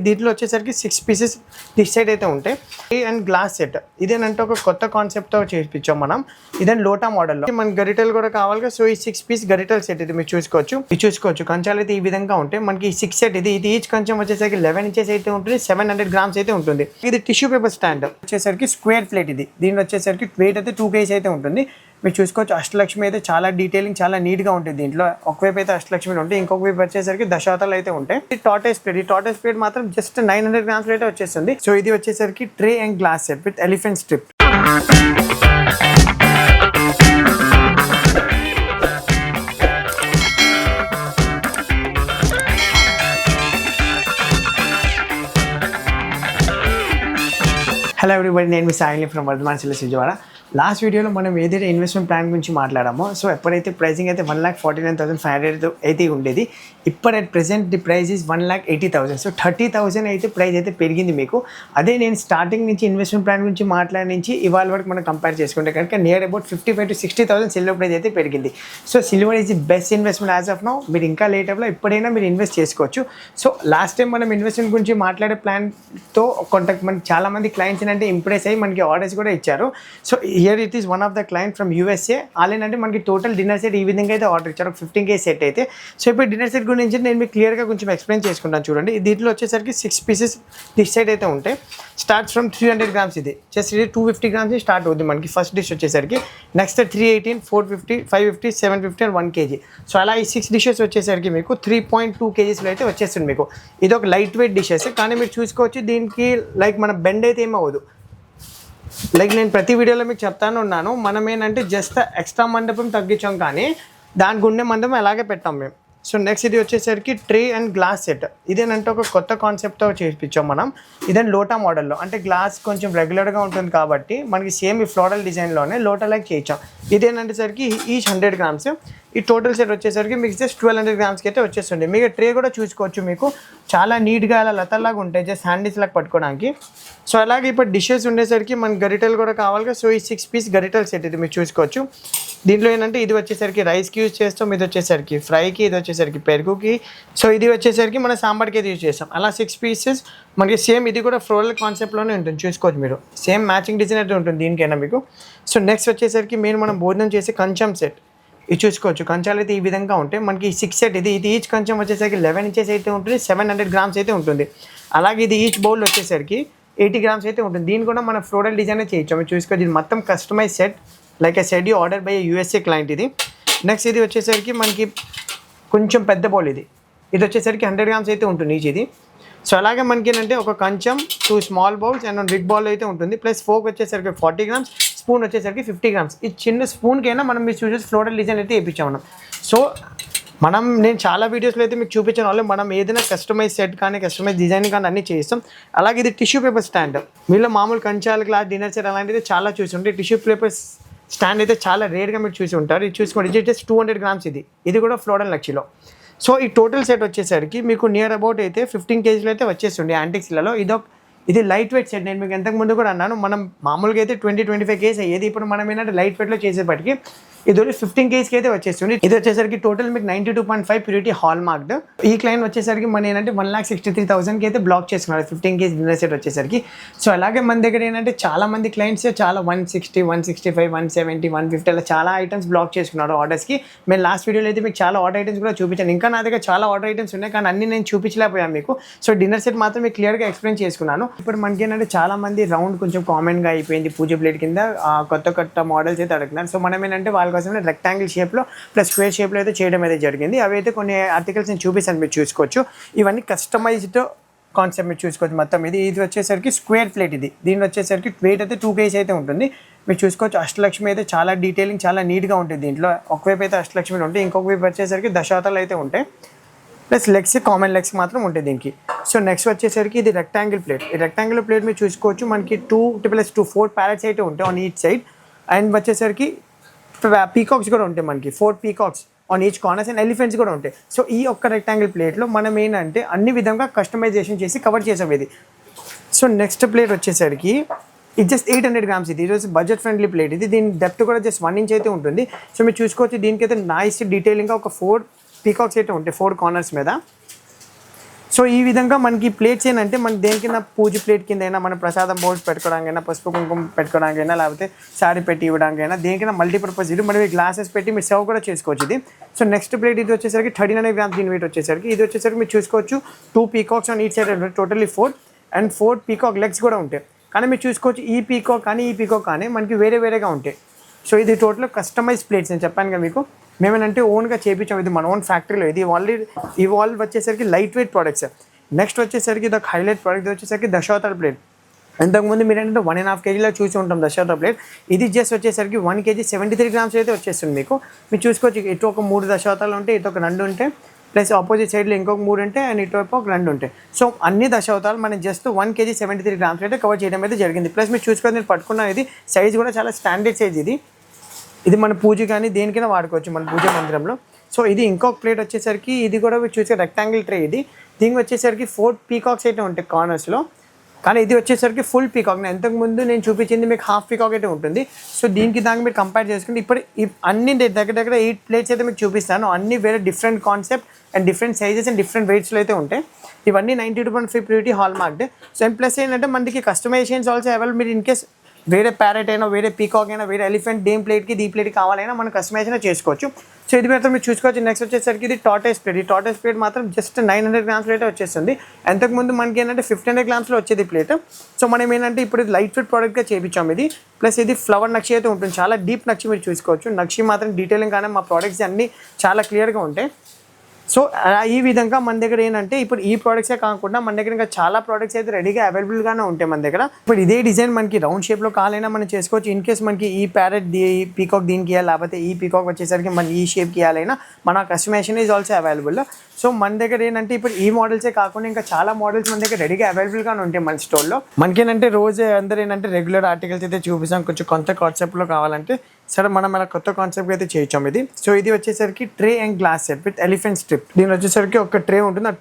దీంట్లో వచ్చేసరికి 6 pieces dish set అయితే ఉంటాయి అండ్ గ్లాస్ సెట్. ఇదేనంటే ఒక కొత్త కాన్సెప్ట్తో చేయించాం మనం. ఇదని లోటా మోడల్లో మనకి గరిటెలు కూడా కావాలి. సో ఈ 6 పీస్ గరిటెల సెట్ ఇది మీరు చూసుకోవచ్చు. కంచాలు అయితే ఈ విధంగా ఉంటాయి. మనకి 6 సెట్ ఇది ఈచ్ కంచం వచ్చేసరికి 11 ఇంచెస్ అయితే ఉంటుంది. 700 గ్రామ్స్ అయితే ఉంటుంది. ఇది టిష్యూ పేపర్ స్టాండ్ వచ్చేసరికి స్క్వేర్ ప్లేట్ ఇది. దీని వచ్చేసరికి వెయిట్ అయితే 2 kg అయితే ఉంటుంది. మీరు చూసుకోవచ్చు అష్టలక్ష్మి అయితే చాలా డీటెయిలింగ్ చాలా నీట్గా ఉంటుంది. దీంట్లో ఒకవైపు అయితే అష్టలక్ష్మి ఉంటాయి, ఇంకొక వైపు వచ్చేసరికి దశావతాలు అయితే ఉంటాయి. ఈ టార్టైస్ ప్లేట్ మాత్రం జస్ట్ 900 గ్రామ్స్ అయితే వచ్చేస్తుంది. సో ఇది వచ్చేసరికి tray and glass set with elephant strip. Hello everybody, నేను మీ సాయిని from Vardhaman silks Vijayawada. Last వీడియోలో మనం ఏదైతే ఇన్వెస్ట్మెంట్ ప్లాన్ గురించి మాట్లాడామో, సో ఎప్పుడైతే ప్రైసింగ్ అయితే 1,49,500 అయితే ఉండేది, ఇప్పుడు at present the price is 1,80,000. So 30,000 అయితే ప్రైస్ అయితే పెరిగింది మీకు. అదే నేను స్టార్టింగ్ నుంచి ఇన్వెస్ట్మెంట్ ప్లాన్ గురించి మాట్లాడి ఇవాళ వరకు మనం కంపేర్ చేసుకుంటే కనుక near about 55,000 to 60,000 silver price అయితే పెరిగింది. So silver is the best investment as of now. మీరు ఇంకా లేటర్లో ఎప్పుడైనా మీరు ఇన్వెస్ట్ చేసుకోవచ్చు. సో లాస్ట్ టైం మనం ఇన్వెస్ట్మెంట్ గురించి మాట్లాడే ప్లాన్తో కొంతమంది చాలామంది క్లయింట్స్ అంటే ఇంప్రెస్ అయ్యి మనకి ఆర్డర్స్ కూడా ఇచ్చారు. So here it is one of the client from USA. వాళ్ళేంటంటే మనకి టోటల్ డిన్నర్ సెట్ ఈ విధంగా అయితే ఆర్డర్ ఇచ్చారు, 15 kg సెట్ అయితే. సో ఇప్పుడు డిన్నర్ సెట్ గురించి నేను మీకు క్లియర్గా కొంచెం ఎక్స్ప్లెయిన్ చేసుకుంటాను. చూడండి, దీంట్లో వచ్చేసరికి 6 పీసెస్ డిష్ సెట్ అయితే ఉంటాయి. Starts from 300 grams. ఇది జస్ట్ ఇది 250 గ్రామ్స్ స్టార్ట్ అవుతుంది మనకి ఫస్ట్ డిష్ వచ్చేసరికి. Next 318, 450, 550, 750 and 1 kg. సో అలా ఈ 6 డిషెస్ వచ్చేసరికి మీకు 3.2 kgsలో అయితే వచ్చేస్తుంది మీకు. ఇది ఒక లైట్ వెయిట్ డిషెస్, కానీ మీరు చూసుకోవచ్చు దీనికి లైక్ మన బెండ్ అయితే ఏమవ్వదు. లైక్ నేను ప్రతి వీడియోలో మీకు చెప్తాను ఉన్నాను, మనం ఏంటంటే జస్ట్ ఎక్స్ట్రా మండపం తగ్గించాం, కానీ దానికి ఉండే మండపం అలాగే పెట్టాం మేము. సో నెక్స్ట్ ఇది వచ్చేసరికి ట్రే అండ్ గ్లాస్ సెట్. ఇదేనంటే ఒక కొత్త కాన్సెప్ట్తో చేయించాం మనం. ఇదని లోటా మోడల్లో, అంటే గ్లాస్ కొంచెం రెగ్యులర్గా ఉంటుంది కాబట్టి మనకి సేమ్ ఈ ఫ్లోరల్ డిజైన్లోనే లోటా లైక్ చేయించాం. ఇదేనంటే సరికి ఈచ్ 100 గ్రామ్స్. ఈ టోటల్ సెట్ వచ్చేసరికి మీకు జస్ట్ 1200 గ్రామ్స్కి అయితే వచ్చేస్తుంది. మీకు ట్రే కూడా చూసుకోవచ్చు, మీకు చాలా నీట్గా అలా లతల్లాగా ఉంటాయి, జస్ట్ హ్యాండిల్స్ లాగా పట్టుకోవడానికి. సో అలాగే ఇప్పుడు డిషెస్ ఉండేసరికి మనకి గరిటెలు కూడా కావాలి. సో ఈ 6 పీస్ గరిటెల సెట్ ఇది మీరు చూసుకోవచ్చు. దీంట్లో ఏంటంటే ఇది వచ్చేసరికి రైస్కి యూజ్ చేస్తాం, ఇది వచ్చేసరికి ఫ్రైకి, ఇది వచ్చేసరికి పెరుగుకి, సో ఇది వచ్చేసరికి మన సాంబార్కి అయితే యూజ్ చేస్తాం. అలా 6 పీసెస్ మనకి సేమ్. ఇది కూడా ఫ్లోరల్ కాన్సెప్ట్లోనే ఉంటుంది, చూసుకోవచ్చు మీరు. సేమ్ మ్యాచింగ్ డిజైన్ అయితే ఉంటుంది దీనికైనా మీకు. సో నెక్స్ట్ వచ్చేసరికి మెయిన్ మనం భోజనం చేసే కంచం సెట్ ఇది చూసుకోవచ్చు. కంచాలు అయితే ఈ విధంగా ఉంటాయి. మనకి 6 సెట్ ఇది ఈచ్ కంచం వచ్చేసరికి 11 ఇంచెస్ అయితే ఉంటుంది. 700 గ్రామ్స్ అయితే ఉంటుంది. అలాగే ఇది ఈచ్ బౌల్ వచ్చేసరికి 80 గ్రామ్స్ అయితే ఉంటుంది. దీని కూడా మనం ఫ్లోరల్ డిజైన్ చేయొచ్చు. మీరు చూసుకోవచ్చు, ఇది మొత్తం customise set, like I said you order by USA client ఇది. నెక్స్ట్ ఇది వచ్చేసరికి మనకి కొంచెం పెద్ద బౌల్ ఇది వచ్చేసరికి 100 గ్రామ్స్ అయితే ఉంటుంది ఈచ్ ఇది. సో అలాగే మనకి ఏంటంటే ఒక కంచం, 2 small bowls and 1 big bowl అయితే ఉంటుంది. ప్లస్ ఫోక్ వచ్చేసరికి 40 గ్రామ్స్, స్పూన్ వచ్చేసరికి 50 గ్రామ్స్. ఈ చిన్న స్పూన్కైనా మనం మీరు చూసేసి ఫ్లోరల్ డిజైన్ అయితే వేయించాం మనం. సో నేను చాలా వీడియోస్లో అయితే మీకు చూపించిన వాళ్ళు మనం ఏదైనా కస్టమైజ్ సెట్ కానీ కస్టమైజ్ డిజైన్ కానీ అన్నీ చేస్తాం. అలాగే ఇది టిష్యూ పేపర్ స్టాండ్. మీలో మామూలు కంచాలు గ్లాస్ డిన్నర్ సెట్ అలాంటిది చాలా చూసి ఉంటాయి. టిష్యూ పేపర్ స్టాండ్ అయితే చాలా రేర్గా మీరు చూసి ఉంటారు. ఇది చూసుకోండి, ఇది జస్ట్ 200 గ్రామ్స్ ఇది కూడా ఫ్లోరల్ నక్షిలో. సో ఈ టోటల్ సెట్ వచ్చేసరికి మీకు నియర్ అబౌట్ అయితే 15 kgsలో అయితే వచ్చేస్తుంది యాంటిక్స్లలో. ఇది లైట్ వెయిట్ సెట్. నేను మీకు ఎంతకు ముందు కూడా అన్నాను, మనం మామూలుగా అయితే 20-25 kgs అయ్యేది. ఇప్పుడు మనం ఏంటంటే లైట్ వెయిట్లో చేసేపటికి ఇది 15 kgsకి అయితే వచ్చేస్తుంది. ఇది వచ్చేసరికి టోటల్ మీకు 92.5 ప్యూరిటీ హాల్ మార్క్డ్. ఈ క్లైంట్ వచ్చేసరికి మన ఏంటంటే 1,63,000కి అయితే బ్లాక్ చేసుకున్నారు 15 kg డిన్నర్ సెట్ వచ్చేసరికి. సో అలాగే మన దగ్గర ఏంటంటే చాలా మంది క్లయింట్స్ చాలా 160, 165, 170, 150 అలా చాలా ఐటమ్స్ బ్లాక్ చేసుకున్నారు ఆర్డర్స్కి. మేము లాస్ట్ వీడియోలో అయితే మీకు చాలా ఆర్డర్ ఐటమ్స్ కూడా చూపించాను. ఇంకా నా దగ్గర చాలా ఆర్డర్ ఐటమ్స్ ఉన్నాయి, కానీ అన్ని నేను చూపించలేకపోయాను మీకు. సో డిన్నర్ సెట్ మాత్రం మీకు క్లియర్గా ఎక్స్ప్లెయిన్ చేసుకున్నాను. ఇప్పుడు మనకి ఏంటంటే చాలా మంది రౌండ్ కొంచెం కామన్గా అయిపోయింది, పూజ ప్లేట్ కింద కొత్త మోడల్స్ అయితే అడుగుతున్నారు. సో మనం ఏంటంటే వాళ్ళ కోసం రెక్టాంగిల్ షేప్లో ప్లస్ స్క్వేర్ షేప్లో అయితే చేయడం అయితే జరిగింది. అవి అయితే కొన్ని ఆర్టికల్స్ నేను చూపిస్తాను, మీరు చూసుకోవచ్చు. ఇవన్నీ కస్టమైజ్డ్ కాన్సెప్ట్ మీరు చూసుకోవచ్చు. మొత్తం ఇది వచ్చేసరికి స్క్వేర్ ప్లేట్ ఇది. దీని వచ్చేసరికి వెయిట్ అయితే 2 kg అయితే ఉంటుంది. మీరు చూసుకోవచ్చు అష్టలక్ష్మి అయితే చాలా డీటెయిలింగ్ చాలా నీట్గా ఉంటుంది. దీంట్లో ఒకవైపు అయితే అష్టలక్ష్మి ఉంటాయి, ఇంకొక వైపు వచ్చేసరికి దశావతాలు అయితే ఉంటాయి. ప్లస్ లెగ్స్ కామన్ లెగ్స్ మాత్రం ఉంటాయి దీనికి. సో నెక్స్ట్ వచ్చేసరికి ఇది రెక్టాంగిల్ ప్లేట్. ఈ రెక్టాంగిల్ ప్లేట్ మీరు చూసుకోవచ్చు, మనకి 4 ప్యారెట్స్ అయితే ఉంటాయి ఆన్ ఈచ్ సైడ్. అండ్ వచ్చేసరికి పీకాక్స్ కూడా ఉంటాయి మనకి, 4 peacocks on each corners and elephants కూడా ఉంటాయి. సో ఈ ఒక్క రెక్టాంగిల్ ప్లేట్లో మనం ఏంటంటే అన్ని విధంగా కస్టమైజేషన్ చేసి కవర్ చేసాం ఇది. సో నెక్స్ట్ ప్లేట్ వచ్చేసరికి ఇది జస్ట్ 800 గ్రామ్స్. ఇది ఈరోజు బడ్జెట్ ఫ్రెండ్లీ ప్లేట్ ఇది. దీని డెప్త్ కూడా జస్ట్ 1 ఇంచ్ అయితే ఉంటుంది. సో మీరు చూసుకోవచ్చు, దీనికైతే నైస్ డీటెయిలింగ్గా ఒక 4 పీకాక్స్ అయితే ఉంటాయి 4 కార్నర్స్ మీద. సో ఈ విధంగా మనకి ప్లేట్స్ ఏంటంటే మనకి దేనికైనా పూజ ప్లేట్ కింద అయినా మన ప్రసాదం బౌల్స్ పెట్టుకోవడానికైనా పసుపు కుంకుమ పెట్టుకోవడానికైనా లేకపోతే శారీ పెట్టి ఇవ్వడానికైనా దేనికైనా మల్టీపర్పస్ ఇది మనం గ్లాసెస్ పెట్టి మీరు సర్వ్ కూడా చేసుకోవచ్చు ఇది. సో నెక్స్ట్ ప్లేట్ ఇది వచ్చేసరికి 39 grams దీని వెయిట్ వచ్చేసరికి ఇది వచ్చేసరికి మీరు చూసుకోవచ్చు 2 peacocks on each side totally 4 and 4 peacock legs కూడా ఉంటాయి. కానీ మీరు చూసుకోవచ్చు ఈ పీకాక్ కానీ ఈ పీకాక్ కానీ మనకి వేరే వేరేగా ఉంటాయి. సో ఇది టోటల్ కస్టమైజ్ ప్లేట్స్ నేను చెప్పాను కదా మీకు, మేమేంటంటే ఓన్గా చేయించాం, ఇది మన ఓన్ ఫ్యాక్టరీలో. ఇది ఆల్రెడీ ఇవాల్వ్ వచ్చేసరికి లైట్ వెయిట్ ప్రోడక్ట్స్. నెక్స్ట్ వచ్చేసరికి ఇది ఒక హైలైట్ ప్రోడక్ట్, ఇది వచ్చేసరికి దశావతార ప్లేట్. అంతకుముందు మీరు ఏంటంటే 1.5 kgలో చూసి ఉంటాం దశావతార ప్లేట్. ఇది జస్ట్ వచ్చేసరికి 1 kg 73 grams అయితే వచ్చేస్తుంది మీకు. మీరు చూసుకోవచ్చు ఇటు ఒక 3 దశావతారాలు ఉంటాయి, ఇటు ఒక 2 ఉంటాయి, ప్లస్ ఆపోజిట్ సైడ్లో ఇంకొక 3 ఉంటాయి అండ్ ఇటు ఒక 2 ఉంటాయి. సో అన్ని దశావతారాలు మనం జస్ట్ 1 kg 73 grams అయితే కవర్ చేయడం అయితే జరిగింది. ప్లస్ మీరు చూసుకొని నేను పట్టుకున్న ఇది సైజ్ కూడా చాలా స్టాండర్డ్ సైజ్ ఇది మన పూజ కానీ దేనికైనా వాడుకోవచ్చు మన పూజ మందిరంలో. సో ఇది ఇంకొక ప్లేట్ వచ్చేసరికి ఇది కూడా మీరు చూసే రెక్టాంగిల్ ట్రే. దీనికి వచ్చేసరికి 4 పీకాక్స్ అయితే ఉంటాయి కార్నర్స్లో, కానీ ఇది వచ్చేసరికి ఫుల్ పీకాక్. ఇంతకుముందు నేను చూపించింది మీకు హాఫ్ పీకాక్ అయితే ఉంటుంది. సో దీనికి దానికి మీరు కంపేర్ చేసుకుంటే ఇప్పుడు అన్ని దగ్గర 8 ప్లేట్స్ అయితే మీకు చూపిస్తాను. అన్ని వేరే different concept and different sizes and different వెయిట్స్లో అయితే ఉంటాయి. ఇవన్నీ 92.5 purity hallmarked. So and plus ఏంటంటే మనకి కస్టమైజేషన్స్ ఆల్సో అవైలబుల్. మీరు ఇన్ కేస్ వేరే ప్యారెట్ అయినా వేరే పీకాక్ అయినా వేరే ఎలిఫెంట్ దేని ప్లేట్కి దీ ప్లేట్కి కావాలైనా మనం కస్టమైజేషన్ చేసుకోవచ్చు. సో ఇది మాత్రం మీరు చూసుకోవచ్చు. నెక్స్ట్ వచ్చేసరికి ఇది టార్టైస్ ప్లేట్. ఈ టార్టైస్ ప్లేట్ మాత్రం జస్ట్ 900 grams అయితే వచ్చేస్తుంది. అంతకుముందు మనకి ఏంటంటే 1500 gramsలో వచ్చేది ప్లేట్. సో మనం ఏంటంటే ఇప్పుడు ఇది లైట్ వెయిట్ ప్రోడక్ట్గా చేయించాం ఇది. ప్లస్ ఇది ఫ్లవర్ నక్షి అయితే ఉంటుంది, చాలా డీప్ నక్షి మీరు చూసుకోవచ్చు. నక్షి మాత్రం డీటెయిలింగ్ కానీ మా ప్రోడక్ట్స్ అన్నీ చాలా క్లియర్గా ఉంటాయి. సో ఈ విధంగా మన దగ్గర ఏంటంటే ఇప్పుడు ఈ ప్రోడక్ట్సే కాకుండా మన దగ్గర ఇంకా చాలా ప్రోడక్ట్స్ అయితే రెడీగా అవైలబుల్గానే ఉంటాయి మన దగ్గర. ఇప్పుడు ఇదే డిజైన్ మనకి రౌండ్ షేప్లో కావాలైనా మనం చేసుకోవచ్చు. ఇన్ కేస్ మనకి ఈ ప్యారెట్ ఈ పీకాక్ దీనికి ఇవ్వాలి, లేకపోతే ఈ పీకాక్ వచ్చేసరికి మన ఈ షేప్కి ఇవ్వాలైనా మన customisation is also available. So మన దగ్గర ఏంటంటే ఇప్పుడు ఈ మోడల్సే కాకుండా ఇంకా చాలా మోడల్స్ మన దగ్గర రెడీగా అవైలబుల్గానే ఉంటాయి మన స్టోర్లో. మనకేంటంటే రోజు అందరూ ఏంటంటే రెగ్యులర్ ఆర్టికల్స్ అయితే చూపిస్తాం, కొంచెం కొత్త కాన్సెప్ట్లో కావాలంటే సరే మనం అలా కొత్త కాన్సెప్ట్ అయితే చేయించాం ఇది. సో ఇది వచ్చేసరికి tray and glass set with elephant strip. దీని వచ్చేసరికి ఒక ట్రే ఉంటుంది. ఆ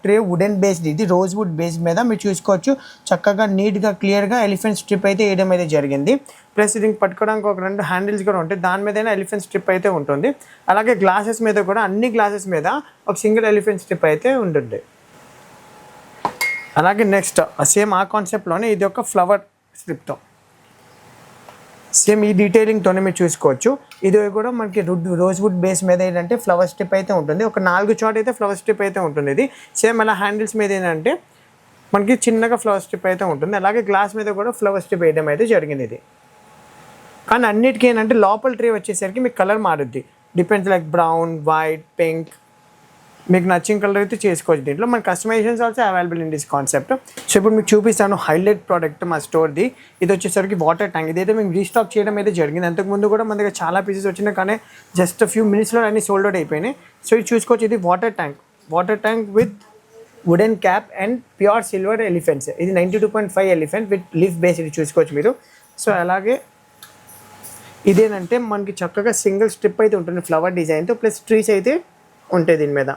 ట్రే వుడెన్ బేస్డ్, ఇది రోజ్ వుడ్ బేస్ మీద మీరు చూసుకోవచ్చు చక్కగా నీట్గా క్లియర్గా ఎలిఫెంట్ స్ట్రిప్ అయితే వేయడం అయితే జరిగింది. ప్లస్ దీనికి పట్టుకోవడానికి ఒక 2 హ్యాండిల్స్ కూడా ఉంటాయి, దాని మీద ఎలిఫెంట్ స్ట్రిప్ అయితే ఉంటుంది. అలాగే గ్లాసెస్ మీద కూడా అన్ని గ్లాసెస్ మీద ఒక సింగిల్ ఎలిఫెంట్ స్ట్రిప్ అయితే ఉంటుంది. అలాగే నెక్స్ట్ సేమ్ ఆ కాన్సెప్ట్లోనే ఇది ఒక ఫ్లవర్ స్ట్రిప్తో సేమ్ ఈ డీటెయిలింగ్తోనే మీరు చూసుకోవచ్చు. ఇది కూడా మనకి రోజ్ వుడ్ బేస్ మీద ఏంటంటే ఫ్లవర్ స్ట్రిప్ అయితే ఉంటుంది. ఒక 4 చోట అయితే ఫ్లవర్ స్ట్రిప్ అయితే ఉంటుంది. ఇది సేమ్ అలా హ్యాండిల్స్ మీద ఏంటంటే మనకి చిన్నగా ఫ్లవర్ స్ట్రిప్ అయితే ఉంటుంది. అలాగే గ్లాస్ మీద కూడా ఫ్లవర్ స్ట్రిప్ వేయడం అయితే జరిగింది ఇది. కానీ అన్నిటికీ ఏంటంటే లోపల ట్రే వచ్చేసరికి మీకు కలర్ మారుద్ది, depends like brown, white, pink, మీకు నచ్చిన కలర్ అయితే చేసుకోవచ్చు. దీంట్లో మన customizations also available in this concept. So ఇప్పుడు మీకు చూపిస్తాను హైలైట్ ప్రోడక్ట్ మా స్టోర్ది. ఇది వచ్చేసరికి వాటర్ ట్యాంక్. ఇదైతే మేము రీస్టాక్ చేయడం అయితే జరిగింది. అంతకుముందు కూడా మన దగ్గర చాలా పీసెస్ వచ్చినాయి, కానీ జస్ట్ ఫ్యూ మినిట్స్లో అన్ని సోల్డ్ అవుట్ అయిపోయినాయి. సో ఇది చూసుకోవచ్చు, ఇది water tank with wooden cap and pure silver elephants. ఇది 92.5 ఎలిఫెంట్ విత్ లీఫ్ బేస్. ఇది చూసుకోవచ్చు మీరు. సో అలాగే ఇదేనంటే మనకి చక్కగా సింగిల్ స్ట్రిప్ అయితే ఉంటుంది ఫ్లవర్ డిజైన్తో, ప్లస్ ట్రీస్ అయితే ఉంటాయి దీని మీద.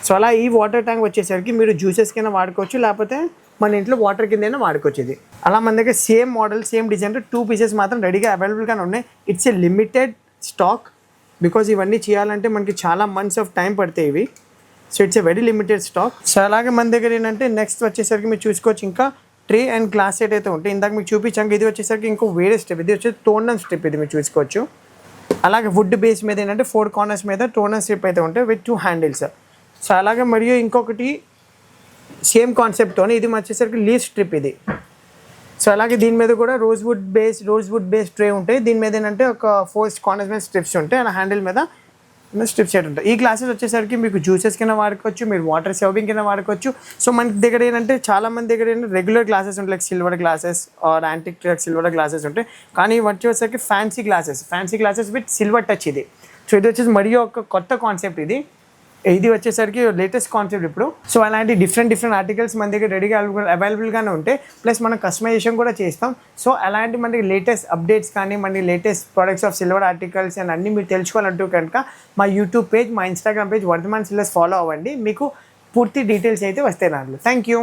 సో అలా ఈ వాటర్ ట్యాంక్ వచ్చేసరికి మీరు జ్యూసెస్ కింద వాడుకోవచ్చు, లేకపోతే మన ఇంట్లో వాటర్ కిందైనా వాడుకోవచ్చు. ఇది అలా మన దగ్గర సేమ్ మోడల్ సేమ్ డిజైన్తో 2 పీసెస్ మాత్రం రెడీగా అవైలబుల్గానే ఉన్నాయి. It's a limited stock, because ఇవన్నీ చేయాలంటే మనకి చాలా మంత్స్ ఆఫ్ టైం పడతాయి ఇవి. So it's a very limited stock. So అలాగే మన దగ్గర ఏంటంటే నెక్స్ట్ వచ్చేసరికి మీరు చూసుకోవచ్చు ఇంకా ట్రే అండ్ గ్లాస్ సెట్ అయితే ఉంటాయి. ఇందాక మీకు చూపించాక ఇది వచ్చేసరికి ఇంకో వేరే స్టెప్, ఇది వచ్చేసి టోనన్ స్ట్రిప్. ఇది మీరు చూసుకోవచ్చు. అలాగే వుడ్ బేస్ మీద ఏంటంటే 4 కార్నర్స్ మీద టోనన్ స్ట్రిప్ అయితే ఉంటాయి విత్ 2 హ్యాండిల్స్. సో అలాగే మరియు ఇంకొకటి సేమ్ కాన్సెప్ట్తోనే ఇది వచ్చేసరికి లీఫ్ స్ట్రిప్ ఇది. సో అలాగే దీని మీద కూడా రోజ్ వుడ్ బేస్ ట్రే ఉంటాయి. దీని మీద ఏంటంటే ఒక 4 కార్నర్స్ మీద స్ట్రిప్స్ ఉంటాయి, అలా హ్యాండిల్ మీద స్ట్రిప్స్ అయితే ఉంటాయి. ఈ గ్లాసెస్ వచ్చేసరికి మీకు జ్యూసెస్ కింద వాడుకోవచ్చు, మీరు వాటర్ సర్వింగ్ కింద వాడుకోవచ్చు. సో మన దగ్గర ఏంటంటే చాలా మంది దగ్గర ఏంటంటే రెగ్యులర్ గ్లాసెస్ ఉంటాయి, like silver glasses or antique silver glasses ఉంటాయి. కానీ వచ్చేసరికి fancy glasses with silver touch ఇది. సో ఇది వచ్చేసి మరియు ఒక కొత్త కాన్సెప్ట్ ఇది వచ్చేసరికి లేటెస్ట్ కాన్సెప్ట్ ఇప్పుడు. సో అలాంటి డిఫరెంట్ ఆర్టికల్స్ మన దగ్గర రెడీగా అవైలబుల్గానే ఉంటాయి. ప్లస్ మనం కస్టమైజేషన్ కూడా చేస్తాం. సో అలాంటి మనకి లేటెస్ట్ అప్డేట్స్ కానీ మన latest products of silver articles and అన్నీ మీరు తెలుసుకోవాలంటూ కనుక మా యూట్యూబ్ పేజ్, మా ఇన్స్టాగ్రామ్ పేజ్ వర్ధమాన్ సిల్లర్స్ ఫాలో అవ్వండి. మీకు పూర్తి డీటెయిల్స్ అయితే వస్తాయి దాంట్లో. Thank you.